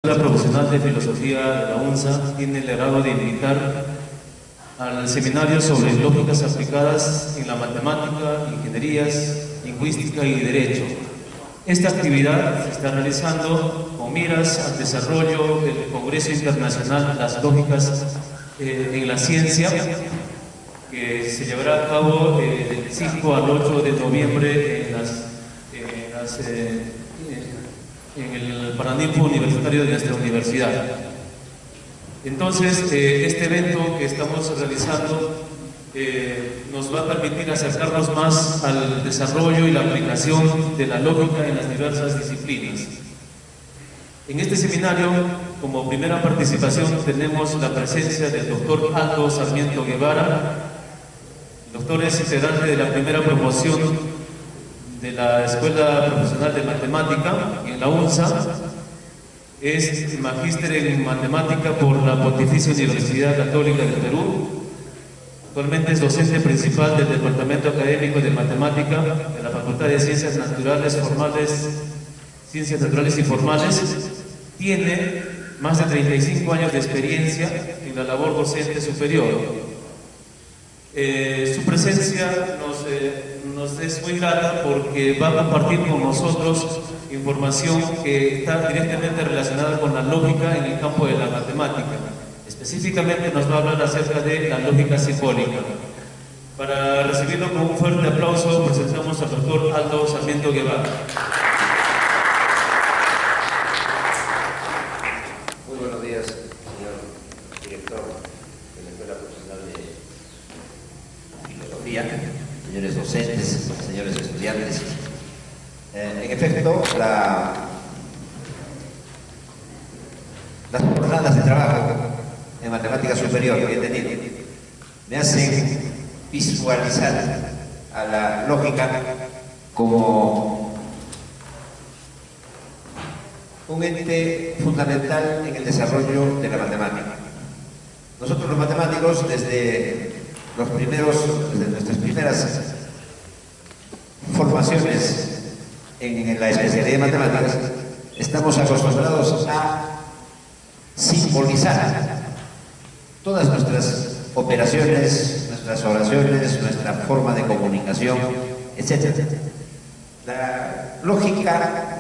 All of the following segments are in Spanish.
La profesional de filosofía de la UNSA tiene el agrado de invitar al seminario sobre lógicas aplicadas en la matemática, ingenierías, lingüística y derecho. Esta actividad se está realizando con miras al desarrollo del Congreso Internacional de las Lógicas en la Ciencia, que se llevará a cabo del 5 al 8 de noviembre en el Paraninfo Universitario de nuestra universidad. Entonces, este evento que estamos realizando nos va a permitir acercarnos más al desarrollo y la aplicación de la lógica en las diversas disciplinas. En este seminario, como primera participación, tenemos la presencia del doctor Aldo Sarmiento Guevara. El doctor es integrante de la primera promoción de la Escuela Profesional de Matemática en la UNSA. Es magíster en matemática por la Pontificia Universidad Católica del Perú. Actualmente es docente principal del Departamento Académico de Matemática de la Facultad de Ciencias Naturales y Formales. Tiene más de 35 años de experiencia en la labor docente superior. Su presencia nos es muy grata porque va a compartir con nosotros información que está directamente relacionada con la lógica en el campo de la matemática. Específicamente nos va a hablar acerca de la lógica simbólica. Para recibirlo con un fuerte aplauso, presentamos al doctor Aldo Sarmiento Guevara. Muy buenos días, señor director de la Escuela Profesional de Filosofía, señores docentes, señores estudiantes. En efecto, las jornadas de trabajo en matemática superior que he tenido me hacen visualizar a la lógica como un ente fundamental en el desarrollo de la matemática. Nosotros los matemáticos, desde nuestras primeras formaciones en la especialidad de matemáticas, estamos acostumbrados a simbolizar todas nuestras operaciones, nuestras oraciones, nuestra forma de comunicación, etc. La lógica,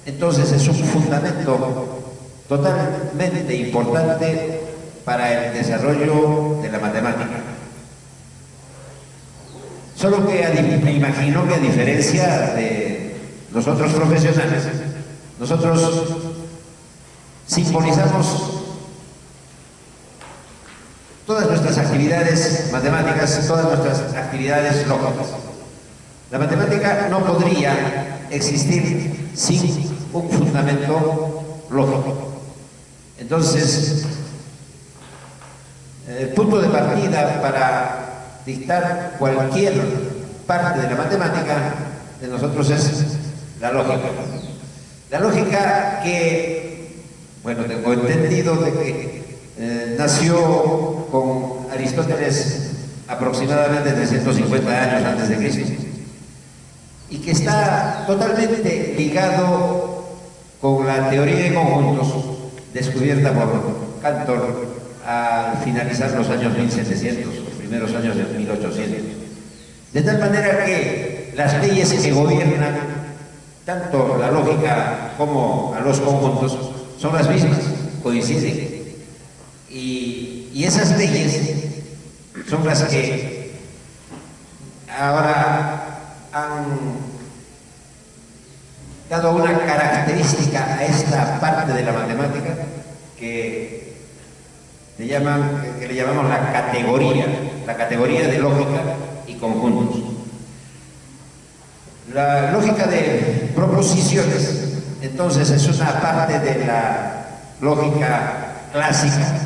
entonces, es un fundamento totalmente importante para el desarrollo de la matemática. Solo que me imagino que, a diferencia de los otros profesionales, nosotros simbolizamos todas nuestras actividades matemáticas, todas nuestras actividades lógicas. La matemática no podría existir sin un fundamento lógico. Entonces, el punto de partida para dictar cualquier parte de la matemática de nosotros es la lógica. La lógica que, bueno, tengo entendido de que nació con Aristóteles aproximadamente 350 años antes de Cristo y que está totalmente ligado con la teoría de conjuntos descubierta por Cantor al finalizar los años 1700, los primeros años de 1800. De tal manera que las leyes que gobiernan tanto la lógica como a los conjuntos son las mismas, coinciden. Y esas leyes son las que ahora han dado una característica a esta parte de la matemática que le llamamos la categoría de lógica y conjuntos. La lógica de proposiciones, entonces, es una parte de la lógica clásica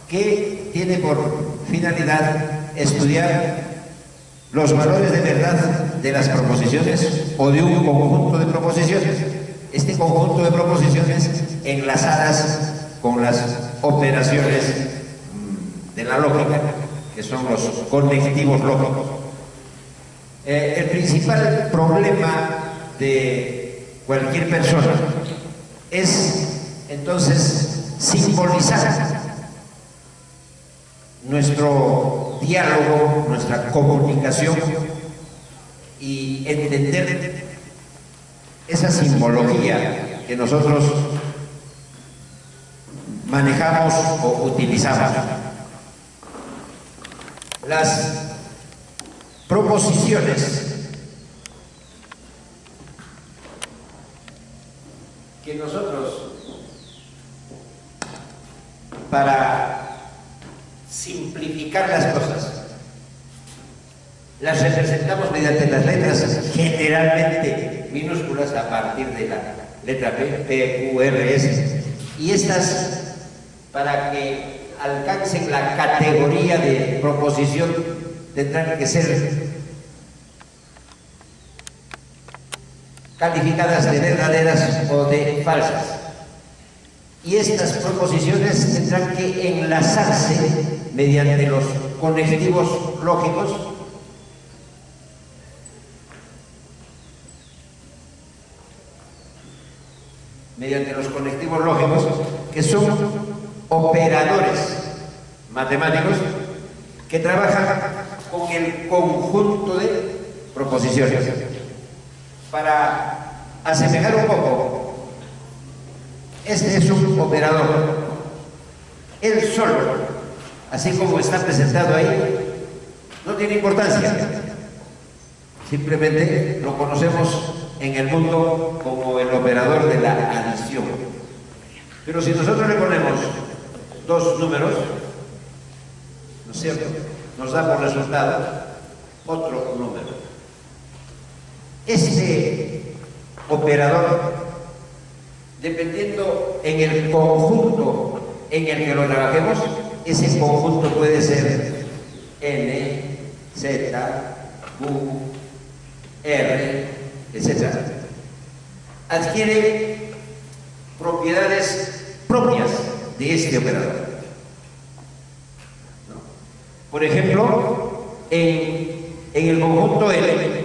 que tiene por finalidad estudiar los valores de verdad de las proposiciones o de un conjunto de proposiciones. Este conjunto de proposiciones enlazadas con las operaciones de la lógica, que son los conectivos lógicos. El principal problema de cualquier persona es entonces simbolizar nuestro diálogo, nuestra comunicación y entender esa simbología que nosotros manejamos o utilizamos. Las proposiciones que nosotros, para simplificar las cosas, las representamos mediante las letras generalmente minúsculas a partir de la letra P, P, Q, R, S, y estas, para que alcancen la categoría de proposición, tendrán que ser calificadas de verdaderas o de falsas. Y estas proposiciones tendrán que enlazarse mediante los conectivos lógicos que son operadores matemáticos que trabajan con el conjunto de proposiciones. Para asemejar un poco, este es un operador. Él solo, así como está presentado ahí, no tiene importancia. Simplemente lo conocemos en el mundo como el operador de la adición. Pero si nosotros le ponemos dos números, ¿no es cierto?, nos da por resultado otro número. Este operador, dependiendo en el conjunto en el que lo trabajemos, ese conjunto puede ser N, Z, Q, R, etc. Adquiere propiedades propias de este operador. ¿No? Por ejemplo, en el conjunto L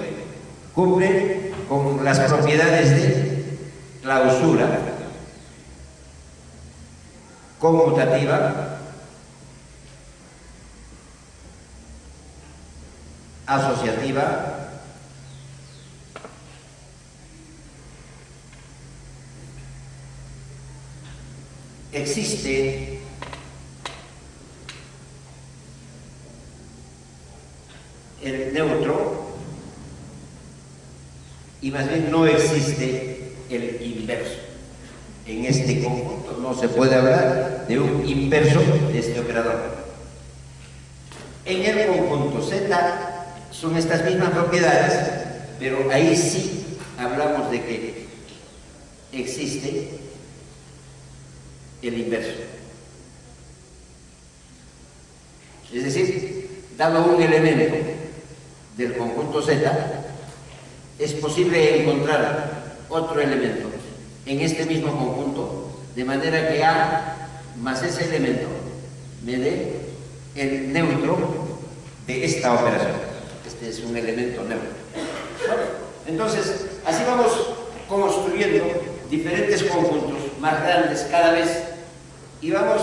cumple con las propiedades de clausura, conmutativa, asociativa, existe el neutro y más bien no existe el inverso. En este conjunto no se puede hablar de un inverso de este operador. En el conjunto Z son estas mismas propiedades, pero ahí sí hablamos de que existe el inverso. Es decir, dado un elemento del conjunto Z, es posible encontrar otro elemento en este mismo conjunto, de manera que A más ese elemento me dé el neutro de esta operación. Este es un elemento neutro. Entonces, así vamos construyendo diferentes conjuntos más grandes cada vez y vamos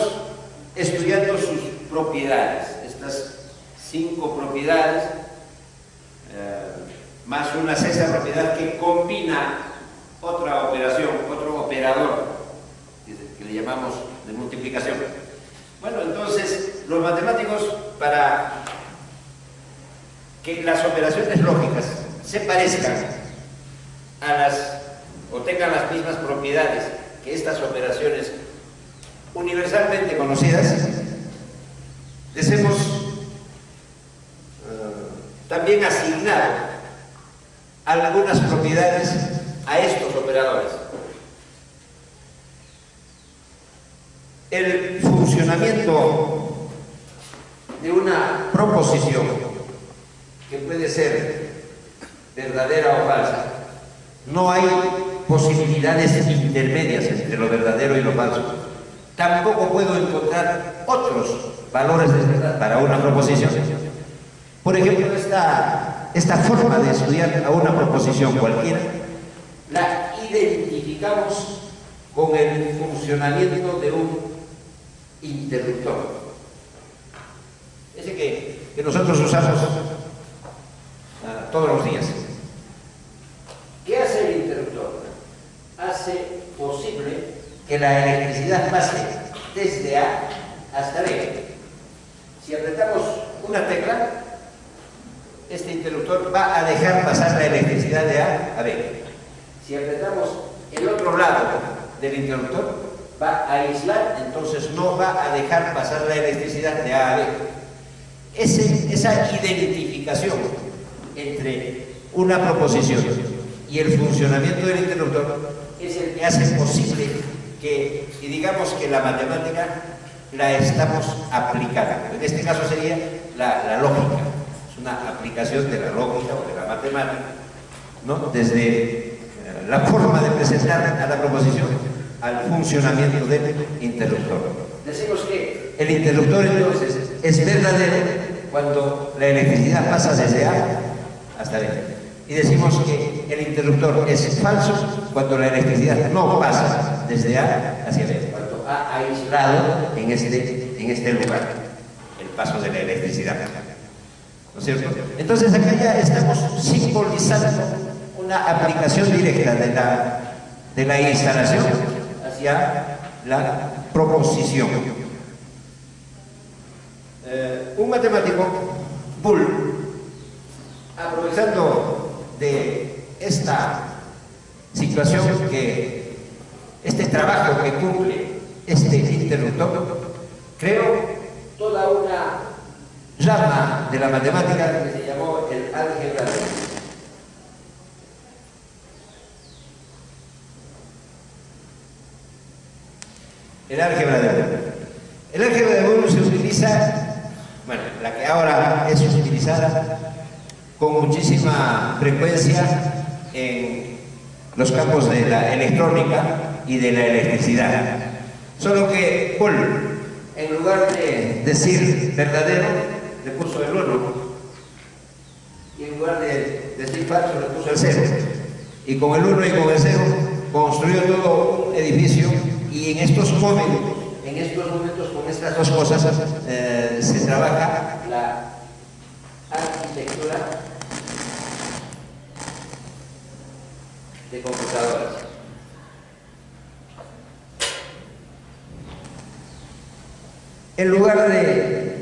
estudiando sus propiedades, estas 5 propiedades, más una sexta propiedad que combina otra operación, otro operador, que le llamamos de multiplicación. Bueno, entonces, los matemáticos, para que las operaciones lógicas se parezcan a las, o tengan las mismas propiedades que estas operaciones universalmente conocidas, les hemos también asignado algunas propiedades a estos operadores. El funcionamiento de una proposición, que puede ser verdadera o falsa, no hay posibilidades intermedias entre lo verdadero y lo falso. Tampoco puedo encontrar otros valores de verdad para una proposición. Por ejemplo, esta forma de estudiar a una proposición cualquiera la identificamos con el funcionamiento de un interruptor. Ese que nosotros usamos todos los días. ¿Qué hace el interruptor? Hace posible que la electricidad pase desde A hasta B. Si apretamos una tecla, este interruptor va a dejar pasar la electricidad de A a B. Si apretamos el otro lado del interruptor, va a aislar, entonces no va a dejar pasar la electricidad de A a B. Esa identificación entre una proposición y el funcionamiento del interruptor es el que hace posible que, y digamos que la matemática la estamos aplicando. En este caso sería la lógica, es una aplicación de la lógica o de la matemática, ¿no? Desde la forma de presentar a la proposición al funcionamiento del interruptor. Decimos que el interruptor entonces es verdadero cuando la electricidad pasa desde A hasta B. Y decimos que el interruptor es falso cuando la electricidad no pasa desde A hacia B, cuando ha aislado en este lugar el paso de la electricidad. ¿No es cierto? Entonces acá ya estamos simbolizando una aplicación directa de la instalación hacia la proposición. Un matemático, Boole, aprovechando de esta situación, este trabajo que cumple este interruptor, creó toda una rama de la matemática que se llamó el álgebra de Boole. El álgebra de Boole. El álgebra de Boole se utiliza, bueno, la que ahora es utilizada con muchísima frecuencia en los campos de la electrónica y de la electricidad. Solo que Boole, en lugar de decir verdadero, le puso el 1, y en lugar de decir falso, le puso el 0. Y con el 1 y con el 0 construyó todo un edificio, y en estos momentos con estas dos cosas se trabaja la arquitectura de computadoras. En lugar de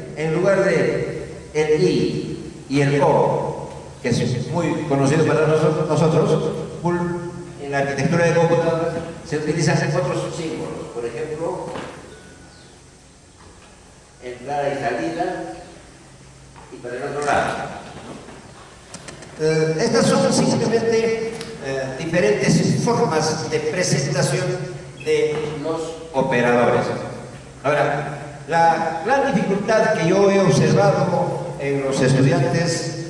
el I y el O, que es muy conocido para nosotros, en la arquitectura de computadoras se utilizan otros símbolos. Por ejemplo, entrada y salida, y para el otro lado. Estas son simplemente diferentes formas de presentación de los operadores. Ahora, la gran dificultad que yo he observado en los estudiantes,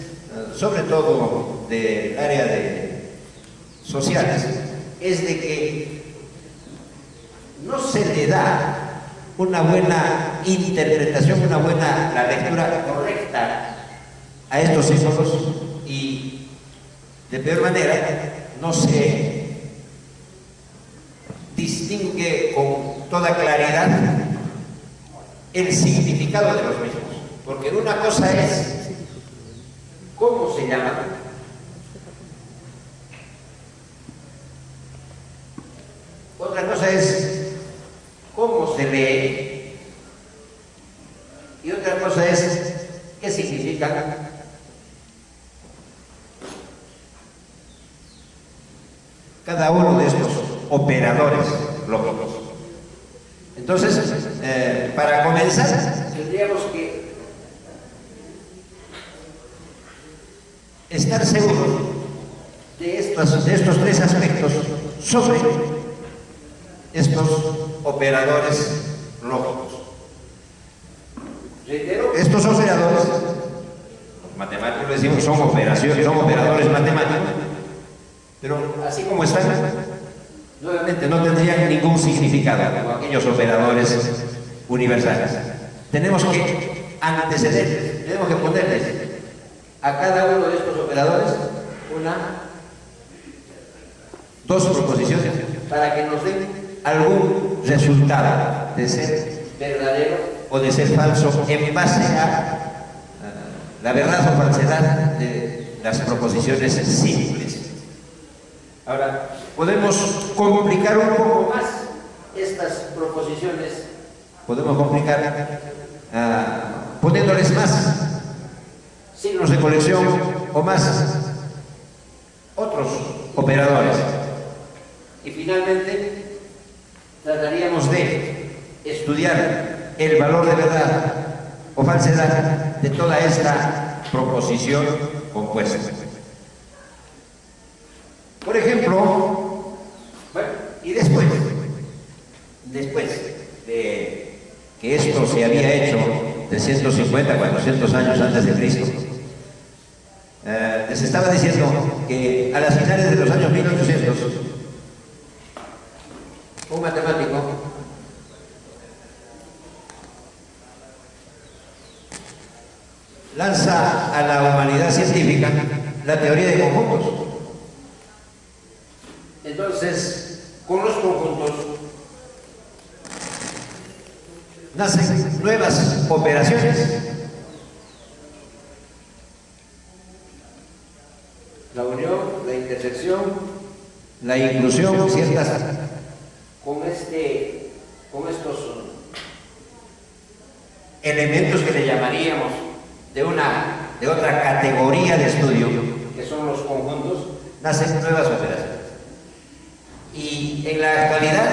sobre todo del área de sociales, es de que no se le da una buena interpretación, la lectura correcta a estos símbolos, y de peor manera no se distingue con toda claridad el significado de los mismos, porque una cosa es cómo se llaman, otra cosa es cómo se lee, y otra cosa es qué significan cada uno de estos operadores lógicos. Entonces, para comenzar, tendríamos que estar seguros de estos tres aspectos sobre estos operadores lógicos. Reitero, estos operadores, los matemáticos decimos son operadores matemáticos, pero así como están, nuevamente no tendrían ningún significado como aquellos operadores universales. Tenemos que antecederles, tenemos que ponerles a cada uno de estos operadores dos proposiciones para que nos den resultado de ser verdadero o de ser falso en base a la verdad o falsedad de las proposiciones simples. Ahora, podemos complicar un poco más estas proposiciones, podemos complicar poniéndoles más signos de colección o más otros operadores. Y finalmente trataríamos de estudiar el valor de verdad o falsedad de toda esta proposición compuesta. Por ejemplo, bueno, y después de que esto se había hecho 350, 400 años antes de Cristo, les estaba diciendo que a las finales de los años 1800, un matemático lanza a la humanidad científica la teoría de conjuntos. Entonces, con los conjuntos nacen nuevas operaciones. La unión, la intersección, la inclusión, ciertas con estos elementos que le llamaríamos de otra categoría de estudio, que son los conjuntos, nacen nuevas operaciones. Y en la actualidad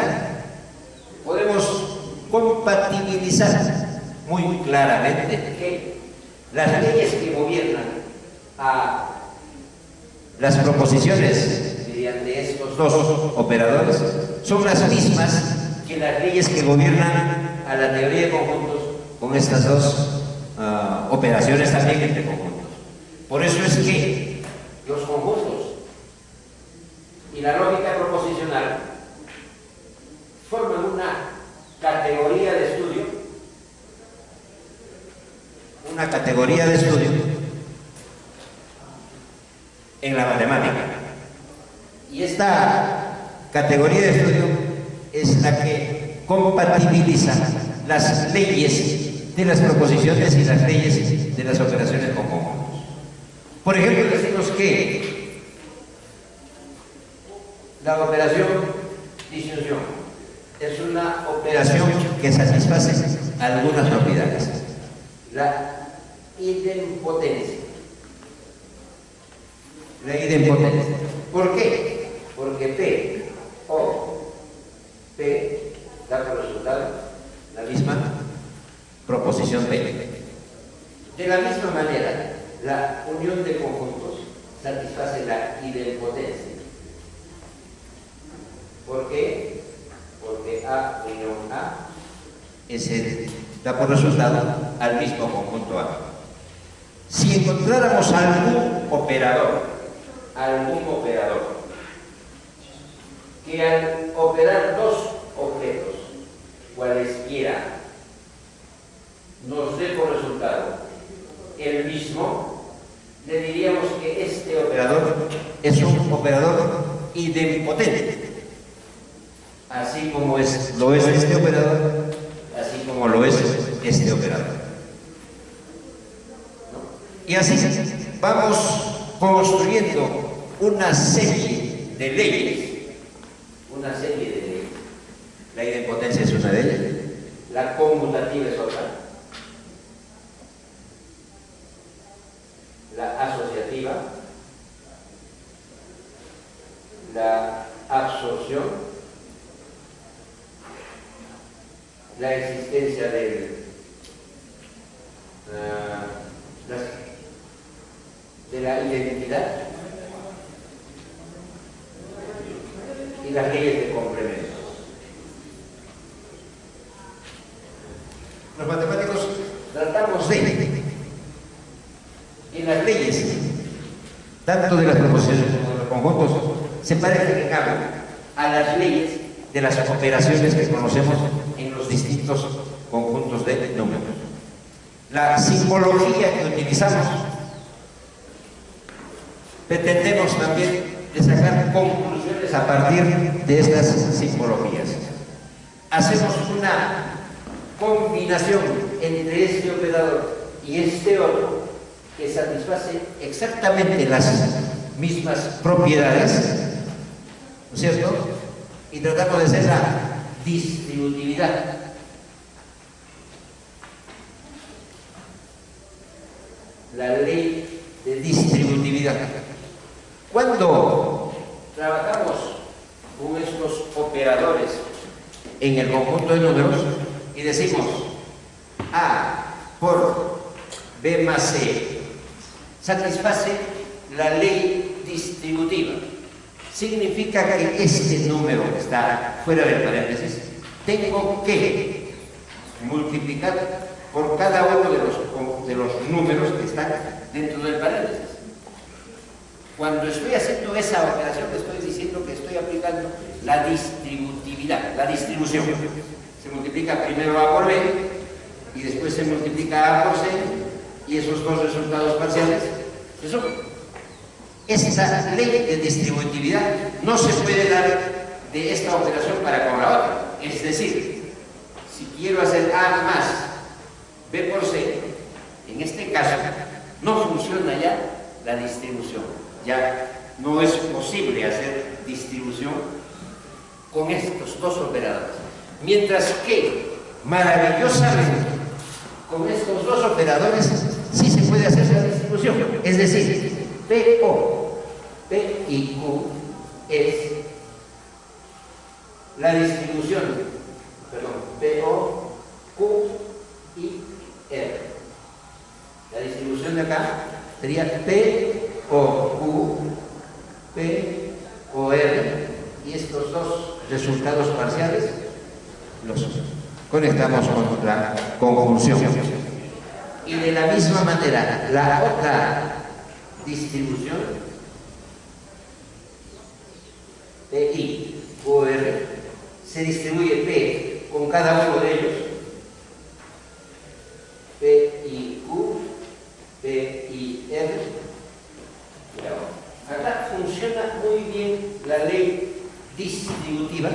podemos compatibilizar muy claramente que las leyes que gobiernan a las proposiciones mediante estos dos operadores son las mismas que las leyes que gobiernan a la teoría de conjuntos con estas dos operaciones también entre conjuntos. Por eso es que los conjuntos y la lógica proposicional forman una categoría de estudio, en la matemática. Y esta categoría de estudio es la que compatibiliza las leyes de las proposiciones y las leyes de las operaciones con conjuntos. Por ejemplo, decimos que la operación disyunción es una operación que satisface algunas propiedades. La idempotencia. ¿Por qué? Porque P o P da por resultado la misma proposición P. De la misma manera, la unión de conjuntos satisface la idempotencia. ¿Por qué? Porque A unión A da por resultado al mismo conjunto A. Si encontráramos algún operador que al operar dos objetos cualesquiera nos dé por resultado el mismo, le diríamos que este operador es un operador idempotente, así como lo es este operador, así como lo es este operador. Y así vamos construyendo una serie de leyes. La idempotencia es una de ellas, la conmutativa es otra, la asociativa, la absorción, la existencia de la identidad y las leyes de complemento. Los matemáticos tratamos de, en las leyes, tanto de las proposiciones como de los conjuntos, se parecen en algo a las leyes de las operaciones que conocemos en los distintos conjuntos de números. La simbología que utilizamos, pretendemos también de sacar conclusiones a partir de estas simbologías. hacemos una combinación entre este operador y este otro que satisface exactamente las mismas propiedades, ¿no es cierto? Y tratamos de hacer la distributividad. La ley de distributividad. Cuando trabajamos con estos operadores en el conjunto de números y decimos A por B más C satisface la ley distributiva, significa que este número que está fuera del paréntesis tengo que multiplicar por cada uno de los números que están dentro del paréntesis. Cuando estoy haciendo esa operación, estoy diciendo que estoy aplicando la distributividad, la distribución. Se multiplica primero A por B y después se multiplica A por C y esos dos resultados parciales se suman. Esta ley de distributividad no se puede dar de esta operación para con la otra. Es decir, si quiero hacer A más B por C, en este caso no funciona ya la distribución. Ya no es posible hacer distribución con estos dos operadores. Mientras que, maravillosamente, con estos dos operadores sí se puede hacer la distribución. Es decir, PO, P y Q es la distribución, perdón, PO, Q y R. La distribución de acá sería P o Q, P o R, y estos dos resultados parciales los conectamos con la conjunción. Y de la misma manera, la otra distribución, PI, Q, R, se distribuye P con cada uno de ellos, P y Q, P y R. Acá funciona muy bien la ley distributiva,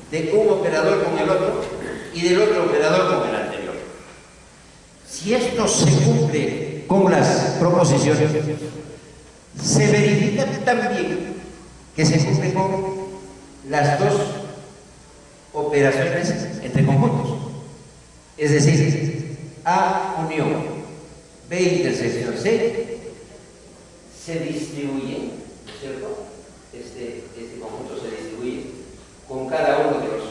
de un operador con el otro y del otro operador con el anterior. Si esto se cumple con las proposiciones, se verifica también que se cumple con las dos operaciones entre conjuntos. Es decir, A unión B intersección C se distribuye, ¿no es cierto? Este conjunto se distribuye con cada uno de los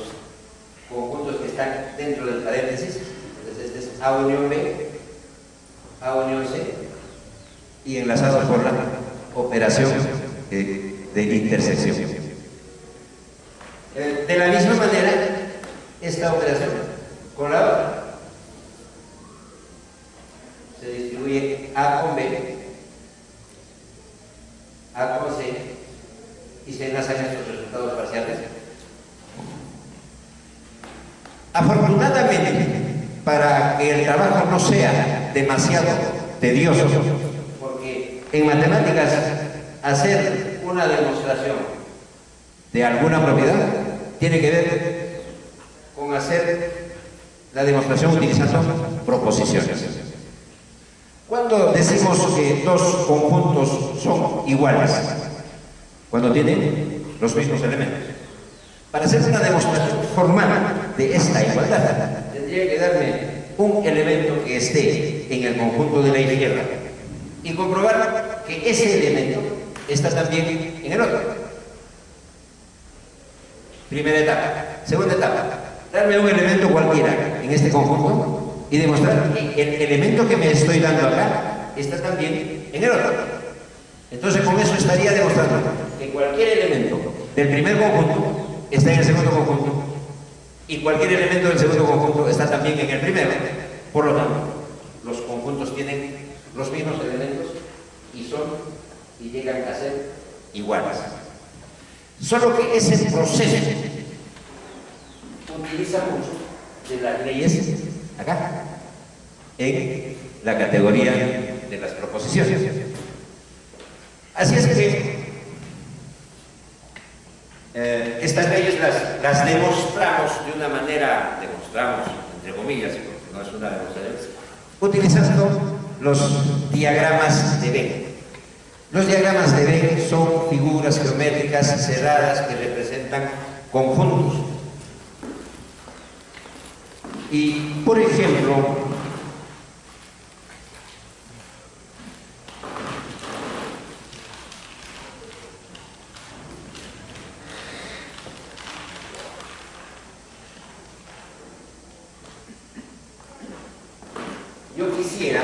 conjuntos que están dentro del paréntesis. Entonces este es A unión B, A unión C, y enlazados por la operación de intersección. De la misma manera, esta operación con la otra se distribuye A con B, A con C, y se enlazan estos resultados parciales. Afortunadamente, para que el trabajo no sea demasiado tedioso, porque en matemáticas hacer una demostración de alguna propiedad tiene que ver con hacer la demostración utilizando proposiciones. Cuando decimos que dos conjuntos son iguales, cuando tienen los mismos elementos. Para hacer una demostración formal de esta igualdad, tendría que darme un elemento que esté en el conjunto de la izquierda y comprobar que ese elemento está también en el otro. Primera etapa. Segunda etapa, darme un elemento cualquiera en este conjunto y demostrar que el elemento que me estoy dando acá está también en el otro. Entonces con eso estaría demostrando que cualquier elemento del primer conjunto está en el segundo conjunto y cualquier elemento del segundo conjunto está también en el primero. Por lo tanto, los conjuntos tienen los mismos elementos y llegan a ser iguales. Solo que ese proceso utiliza mucho de las leyes acá, en la categoría de las proposiciones. Así es que Estas leyes las demostramos de una manera, demostramos entre comillas, porque no es una demostración, utilizando los diagramas de Venn. Los diagramas de Venn son figuras geométricas cerradas que representan conjuntos. Y, por ejemplo, yo quisiera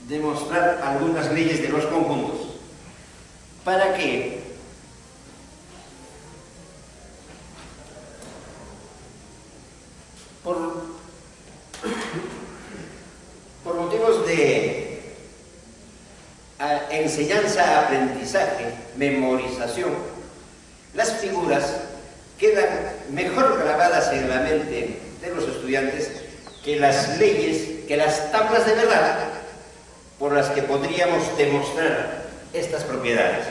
demostrar algunas leyes de los conjuntos para que por motivos de enseñanza, aprendizaje, memorización, las figuras quedan mejor grabadas en la mente de los estudiantes que las leyes, que las tablas de verdad por las que podríamos demostrar estas propiedades.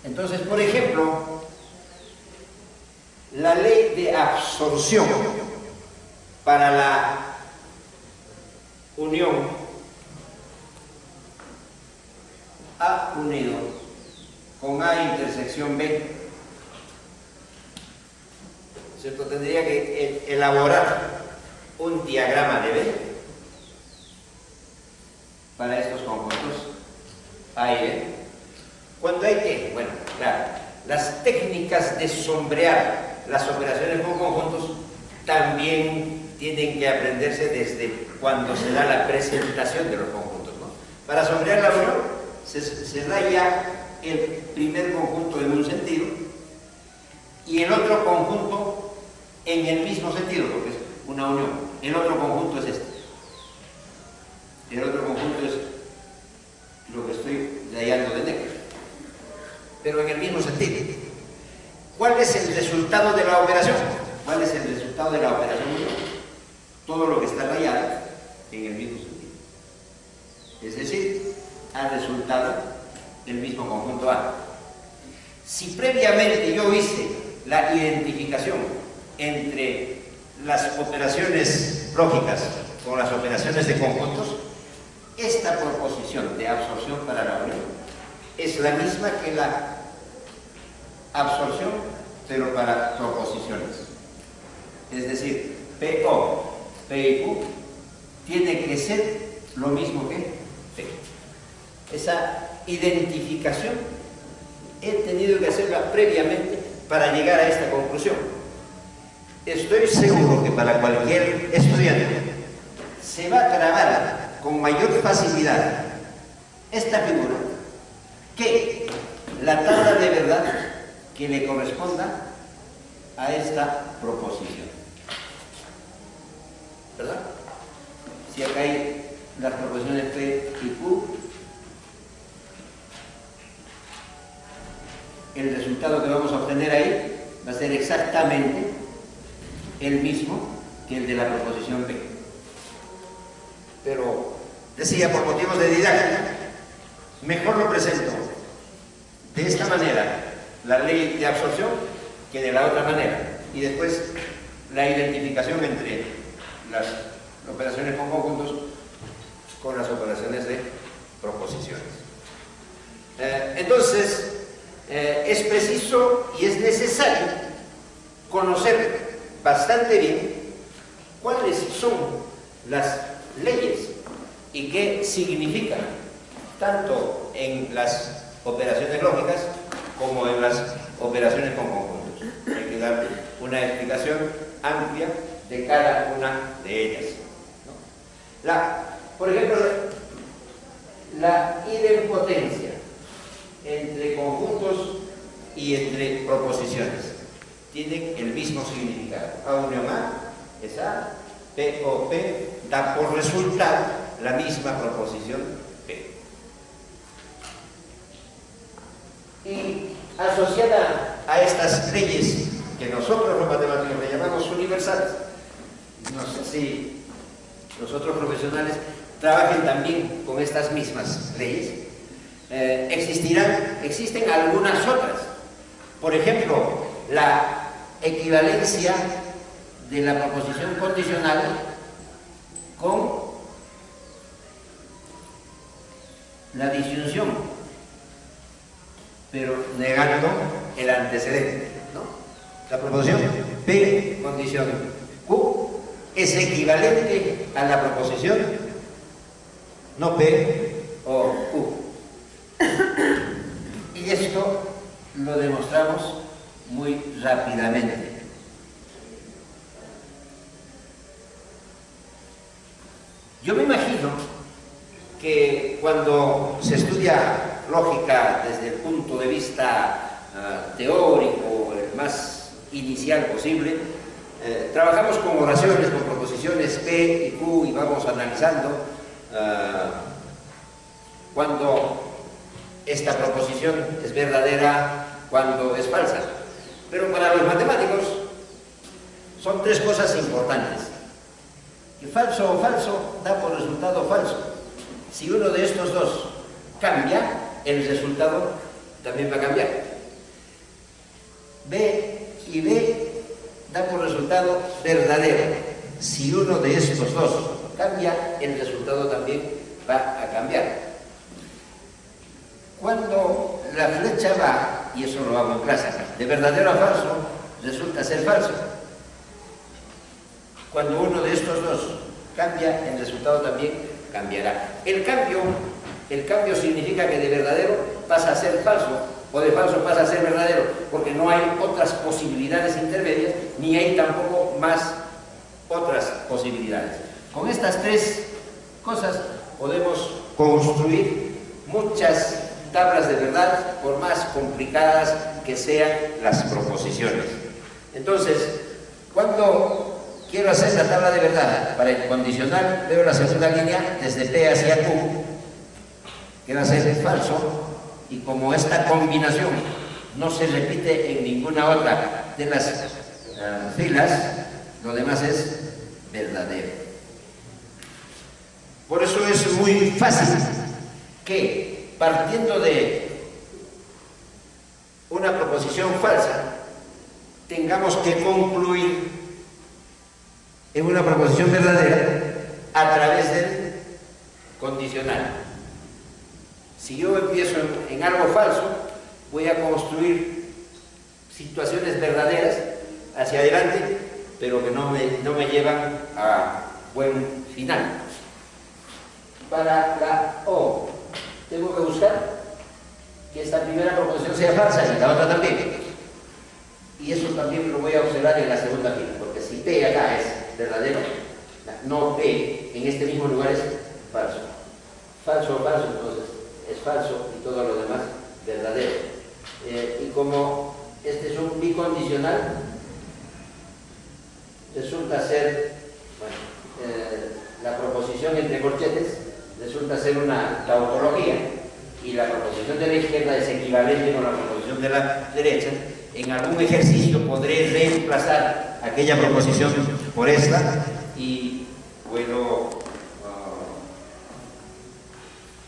Entonces, por ejemplo, la ley de absorción para la unión A unido con A intersección B, ¿cierto? Tendría que elaborar un diagrama de B para estos conjuntos A y B. Cuando hay que, bueno, claro, las técnicas de sombrear las operaciones con conjuntos también tienen que aprenderse desde cuando se da la presentación de los conjuntos, ¿no? Para sombrear la unión se raya el primer conjunto en un sentido y el otro conjunto en el mismo sentido, porque es una unión. El otro conjunto es este. El otro conjunto es lo que estoy rayando de negro, pero en el mismo sentido. ¿Cuál es el resultado de la operación? ¿Cuál es el resultado de la operación? Todo lo que está rayado en el mismo sentido. Es decir, ha resultado el mismo conjunto A. Si previamente yo hice la identificación entre las operaciones lógicas con las operaciones de conjuntos, esta proposición de absorción para la unión es la misma que la absorción, pero para proposiciones. Es decir, PO, P y Q tiene que ser lo mismo que P. Esa identificación he tenido que hacerla previamente para llegar a esta conclusión. Estoy seguro que para cualquier estudiante se va a grabar con mayor facilidad esta figura que la tabla de verdad que le corresponda a esta proposición. ¿Verdad? Si acá hay las proposiciones P y Q, el resultado que vamos a obtener ahí va a ser exactamente el mismo que el de la proposición P. Pero, decía, por motivos de didáctica, mejor lo presento de esta manera, la ley de absorción, que de la otra manera. Y después la identificación entre las operaciones con conjuntos con las operaciones de proposiciones. Entonces, es preciso y es necesario conocer bastante bien cuáles son las leyes y qué significan, tanto en las operaciones lógicas como en las operaciones con conjuntos. Hay que dar una explicación amplia de cada una de ellas, ¿no? Por ejemplo, la idempotencia entre conjuntos y entre proposiciones tienen el mismo significado. A unión A es A, P o P da por resultado la misma proposición P. Y asociada a estas leyes que nosotros los matemáticos le llamamos universales, no sé si los otros profesionales trabajen también con estas mismas leyes. Existen algunas otras. Por ejemplo, la equivalencia de la proposición condicional con la disyunción, pero negando el antecedente, ¿no? La proposición P condición Q es equivalente a la proposición no P o Q. Y esto lo demostramos muy rápidamente. Yo me imagino que cuando se estudia lógica desde el punto de vista teórico, el más inicial posible, trabajamos con oraciones, con proposiciones P y Q y vamos analizando cuando esta proposición es verdadera, cuando es falsa. Pero para los matemáticos son tres cosas importantes. Que falso o falso da por resultado falso. Si uno de estos dos cambia, el resultado también va a cambiar. B y B da por resultado verdadero. Si uno de estos dos cambia, el resultado también va a cambiar. Cuando la flecha va, y eso lo hago en clase, de verdadero a falso, resulta ser falso. Cuando uno de estos dos cambia, el resultado también cambiará. El cambio significa que de verdadero pasa a ser falso, o de falso pasa a ser verdadero, porque no hay otras posibilidades intermedias, ni hay tampoco más otras posibilidades. Con estas tres cosas podemos construir muchas tablas de verdad, por más complicadas que sean las proposiciones. Entonces, cuando quiero hacer la tabla de verdad para el condicional, veo la segunda línea desde P hacia Q, que va a ser falso, y como esta combinación no se repite en ninguna otra de las filas, lo demás es verdadero. Por eso es muy fácil que, partiendo de una proposición falsa, tengamos que concluir en una proposición verdadera a través del condicional. Si yo empiezo en algo falso, voy a construir situaciones verdaderas hacia adelante, pero que no me llevan a buen final. Para la O, tengo que buscar que esta primera proposición sea falsa y la otra también. Y eso también lo voy a observar en la segunda fila, porque si P acá es verdadero, no P en este mismo lugar es falso. Falso o falso, entonces es falso y todo lo demás verdadero. Y como este es un bicondicional, resulta ser, bueno, la proposición entre corchetes resulta ser una tautología, y la proposición de la izquierda es equivalente con la proposición de la derecha. En algún ejercicio podré reemplazar aquella proposición por esta y puedo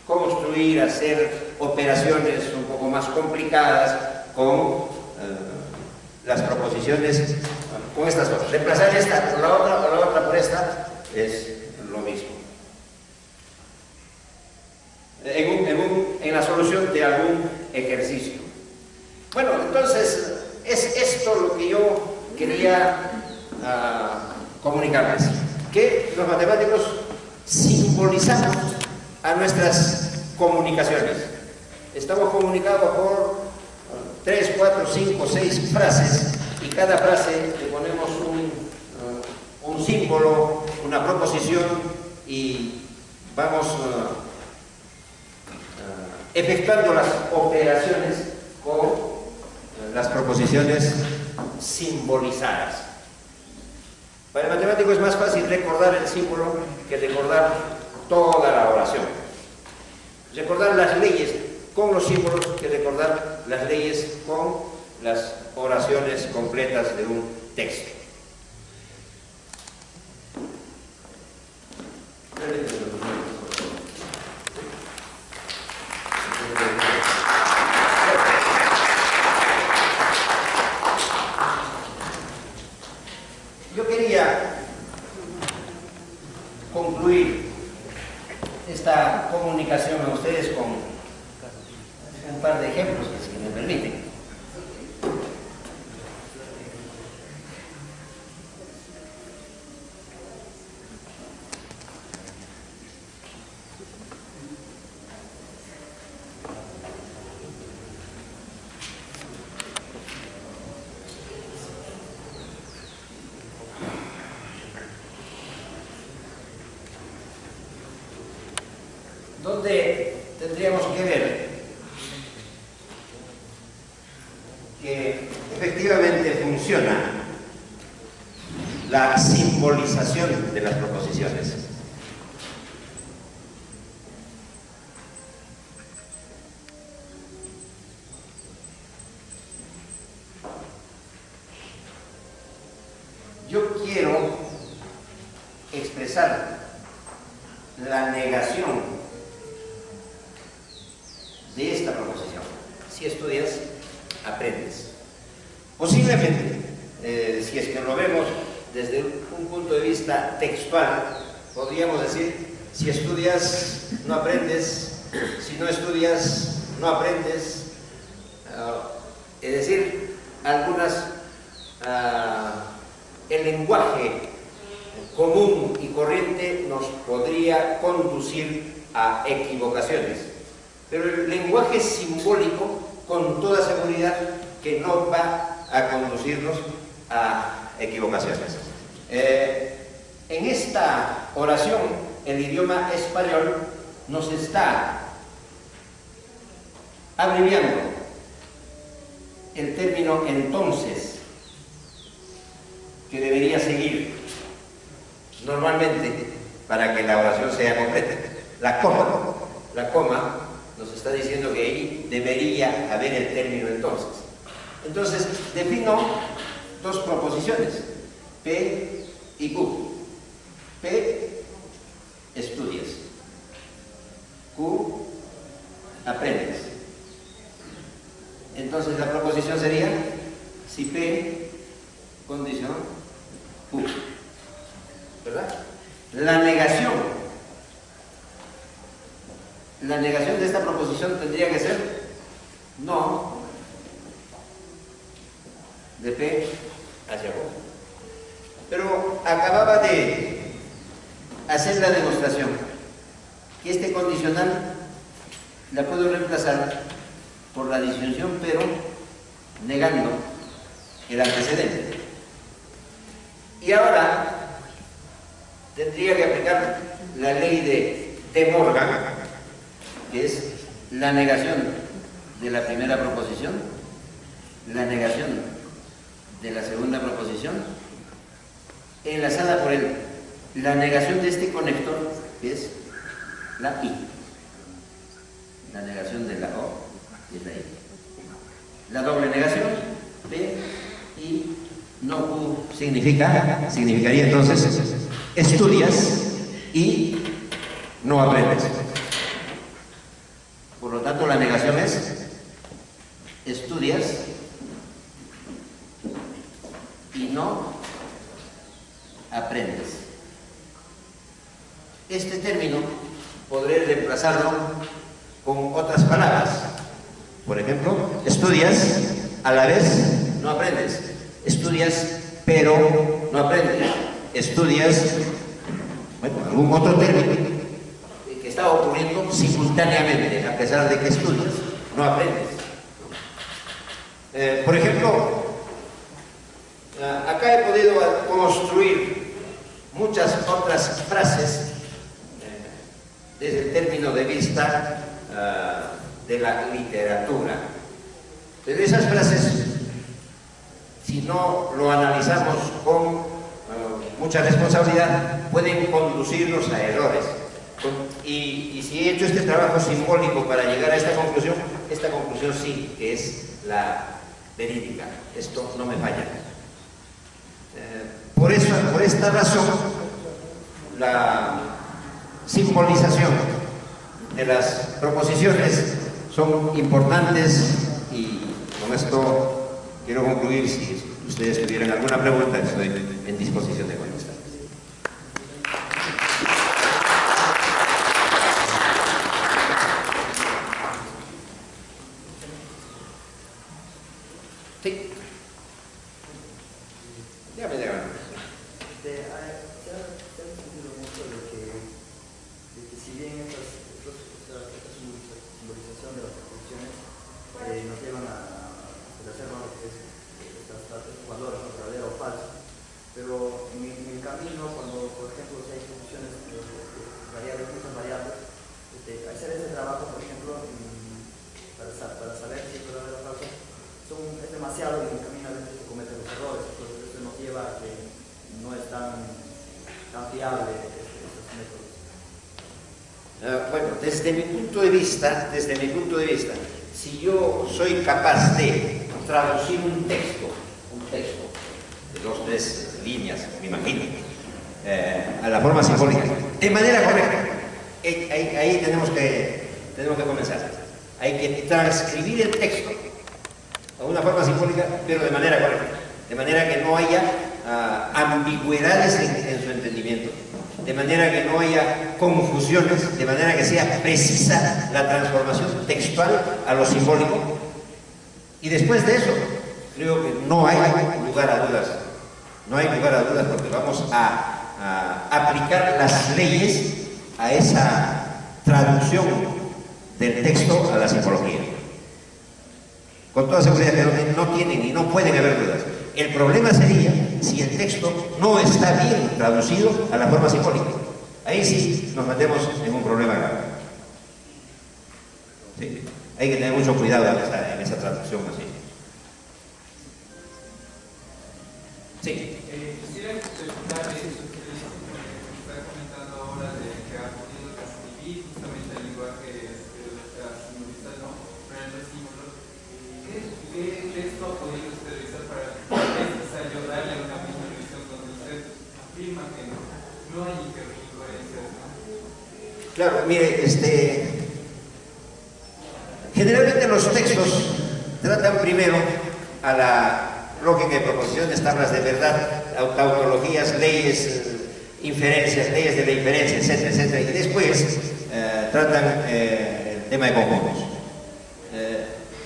construir, hacer operaciones un poco más complicadas con las proposiciones, con estas dos. Reemplazar esta por la otra o la otra por esta es lo mismo. En la solución de algún ejercicio. Bueno, entonces es esto lo que yo quería comunicarles, que los matemáticos simbolizamos a nuestras comunicaciones. Estamos comunicados por 3, 4, 5, 6 frases, y cada frase le ponemos un símbolo, una proposición, y vamos efectuando las operaciones con las proposiciones simbolizadas. Para el matemático es más fácil recordar el símbolo que recordar toda la oración. Recordar las leyes con los símbolos que recordar las leyes con las oraciones completas de un texto. donde tendríamos que ver que efectivamente funciona la simbolización de las proposiciones. Yo quiero expresar la negación de esta proposición. Si estudias, aprendes. Posiblemente, si es que lo vemos desde un punto de vista textual, podríamos decir, si estudias, no aprendes, si no estudias, no aprendes. Es decir, el lenguaje común y corriente nos podría conducir a equivocaciones, pero el lenguaje simbólico con toda seguridad que no va a conducirnos a equivocaciones. En esta oración el idioma español nos está abreviando el término entonces, que debería seguir normalmente para que la oración sea completa. La coma nos está diciendo que ahí debería haber el término entonces. Entonces, defino dos proposiciones, P y Q. P, estudias. Q, aprendes. Entonces la proposición sería, si P, condición, Q. ¿Verdad? La negación de esta proposición tendría que ser no de P hacia Q. Pero acababa de hacer la demostración que este condicional la puedo reemplazar por la disyunción, pero negando el antecedente. Y ahora tendría que aplicar la ley de Morgan, que es la negación de la primera proposición, la negación de la segunda proposición, enlazada por la negación de este conector, que es la I. La negación de la O es la I. La doble negación, P, I, no Q, significaría entonces estudias y no aprendes. Por lo tanto, la negación es estudias y no aprendes. Este término podré reemplazarlo con otras palabras. Por ejemplo, estudias, a la vez no aprendes. Estudias, pero no aprendes. Estudias, bueno, algún otro término que está ocurriendo simultáneamente, a pesar de que estudias, no aprendes. Por ejemplo, acá he podido construir muchas otras frases desde el término de vista de la literatura. Pero esas frases, si no lo analizamos con mucha responsabilidad, pueden conducirnos a errores. Y si he hecho este trabajo simbólico para llegar a esta conclusión sí que es la verídica. Esto no me falla. Por esta razón, la simbolización de las proposiciones son importantes, y con esto quiero concluir. Si ustedes tuvieran alguna pregunta, estoy en disposición de contestar. Sí. Dígame. Si bien esta simbolización de las proposiciones nos llevan a hacer lo que es estos valores, verdadero o falso, pero en el camino, cuando por ejemplo si hay funciones variables, muchas variables, hacer camino a veces se cometen los errores, entonces eso nos lleva a que no es tan fiable estos métodos. Bueno, desde mi punto de vista, si yo soy capaz de traducir un texto de 2 o 3 líneas, me imagino, a la forma simbólica, de manera correcta, ahí tenemos que comenzar. Hay que transcribir el texto a una forma simbólica, pero de manera correcta, de manera que no haya ambigüedades en su entendimiento, de manera que no haya confusiones, de manera que sea precisa la transformación textual a lo simbólico. Y después de eso, creo que no hay lugar a dudas, porque vamos a aplicar las leyes a esa traducción del texto a la simbología. Con toda seguridad que no tienen y no pueden haber dudas. El problema sería si el texto no está bien traducido a la forma simbólica. Ahí sí nos metemos en un problema grave. Sí, hay que tener mucho cuidado en esa traducción así. Sí. Quisiera preguntar eso que está comentando ahora de que ha podido transcribir justamente el lenguaje simbolista, ¿no? Pero en los símbolos, ¿qué texto ha podido usted realizar para ayudarle a una misma revisión donde usted afirma que no hay incoherencias, ¿no? Claro, mire, generalmente los textos tratan primero a la lógica de proposiciones, tablas de verdad, tautologías, leyes, inferencias, leyes de la inferencia, etcétera, etcétera, y después tratan el tema de conjuntos.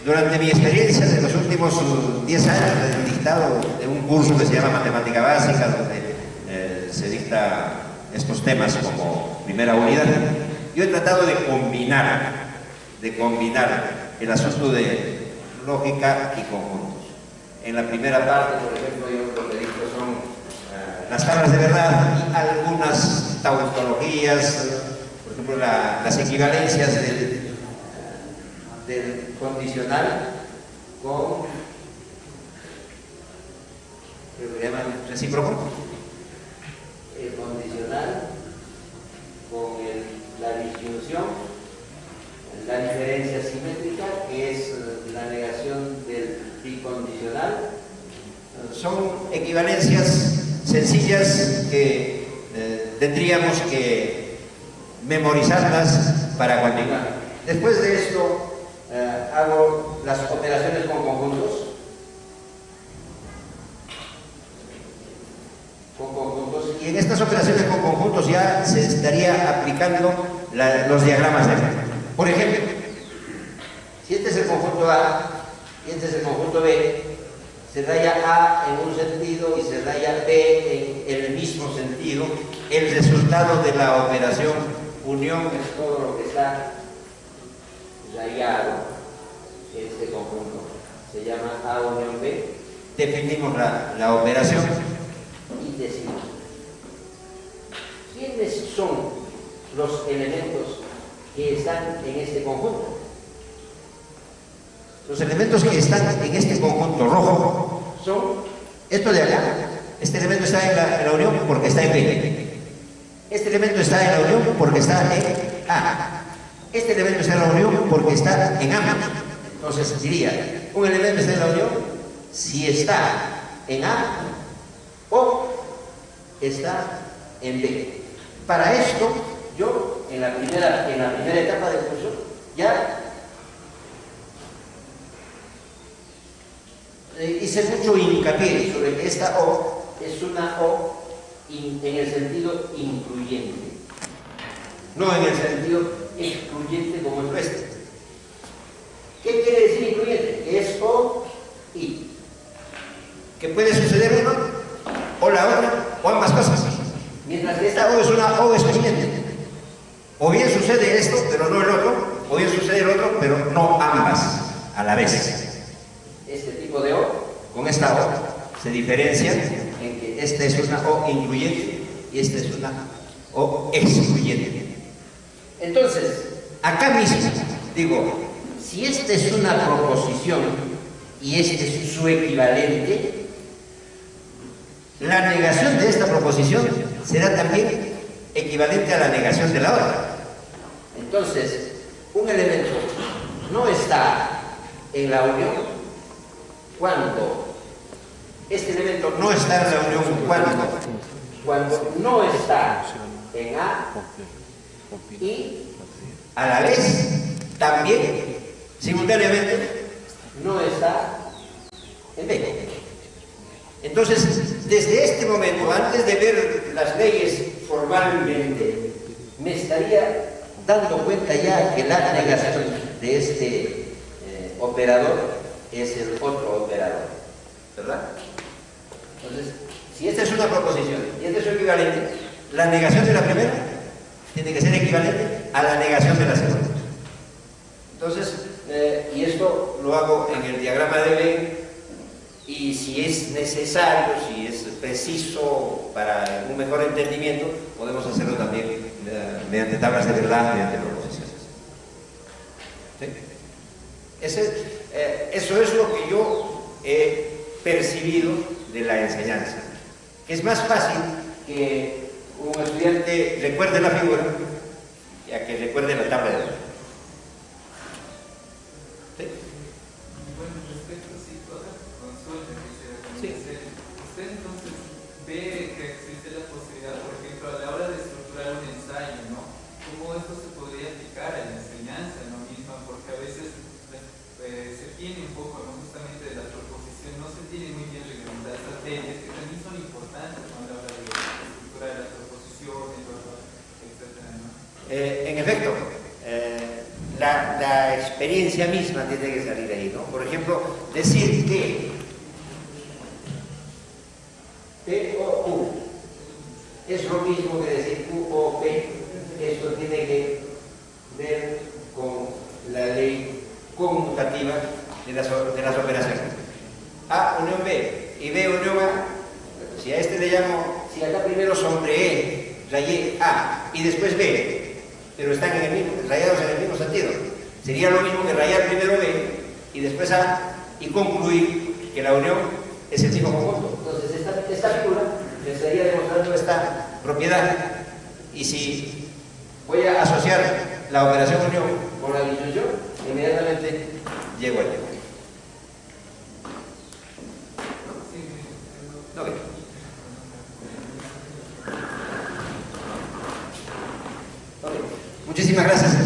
Durante mi experiencia de los últimos 10 años he dictado de un curso que se llama Matemática Básica, donde se dicta estos temas como primera unidad. Yo he tratado de combinar el asunto de lógica y conjuntos. En la primera parte, por ejemplo, yo lo que dicto son las tablas de verdad y algunas tautologías, por ejemplo, las equivalencias del condicional con, creo que llaman recíproco, el condicional con la disyunción, la diferencia simétrica, que es la negación del bicondicional. Son equivalencias sencillas que tendríamos que memorizarlas para continuar. Después de esto hago las operaciones con conjuntos. Y en estas operaciones con conjuntos ya se estaría aplicando los diagramas de Venn. Por ejemplo, si este es el conjunto A y este es el conjunto B, se raya A en un sentido y se raya B en el mismo sentido. El resultado de la operación unión es todo lo que está rayado en este conjunto. Se llama A unión B. Definimos la operación y decimos ¿quiénes son los elementos que están en este conjunto? Los elementos que están en este conjunto rojo son esto de acá. Este elemento está en la unión porque está en B. Este elemento está en la unión porque está en A. Este elemento está en la unión porque está en A. Entonces diría, un elemento está en la unión si está en A o está en B. Para esto, yo en la primera etapa del curso ya hice mucho hincapié sobre que esta O es una O en el sentido incluyente, no en el sentido excluyente como el nuestro. ¿Qué quiere decir incluyente? Que es O y que puede suceder uno o la otra o ambas cosas. Mientras que esta O es una O excluyente. O bien sucede esto, pero no el otro, o bien sucede el otro, pero no ambas a la vez. Este tipo de O, con esta O, se diferencia en que esta es una O incluyente y esta es una O excluyente. Entonces, acá mismo, digo, si esta es una proposición y este es su equivalente, la negación de esta proposición será también equivalente a la negación de la otra. Entonces, un elemento no está en la unión cuando este elemento no está en la unión cuando no está en A y a la vez también simultáneamente no está en B. Entonces, desde este momento, antes de ver las leyes formalmente, me estaría dando cuenta ya que la negación de este operador es el otro operador, ¿verdad? Entonces, si esta es una proposición y este es su equivalente, la negación de la primera tiene que ser equivalente a la negación de la segunda. Entonces, y esto lo hago en el diagrama de Venn, y si es necesario, si es preciso para un mejor entendimiento, podemos hacerlo también mediante tablas de verdad, mediante proposiciones. ¿Sí? Eso es lo que yo he percibido de la enseñanza. Que es más fácil que un estudiante recuerde la figura y a que recuerde la tabla de verdad. ¿Sí? Bueno, respecto a otra consulta que quisiera hacer. ¿Usted entonces ve que existe la posibilidad, por ejemplo, a la hora de estructurar un ensayo, ¿no? ¿Cómo esto se podría aplicar a la enseñanza, ¿no? Misma? Porque a veces se tiene un poco, ¿no? Justamente de la proposición, no se tiene muy bien reglamentadas estas leyes que también son importantes, ¿no? A la hora de estructurar las proposiciones, etcétera, ¿no? En efecto, la experiencia misma tiene que salir ahí, ¿no? Por ejemplo, decir que P o Q es lo mismo que decir Q o P. Esto tiene que ver con la ley conmutativa de las operaciones. A unión B y B unión A, si a este le llamo, si acá primero sobre E rayé A y después B, pero están rayados en el mismo sentido, sería lo mismo que rayar primero B y después A y concluir que la unión es el mismo conjunto. Entonces esta figura me estaría demostrando esta propiedad, y si voy a asociar la operación unión con la disyunción, inmediatamente llego allí. Okay. Okay. Muchísimas gracias.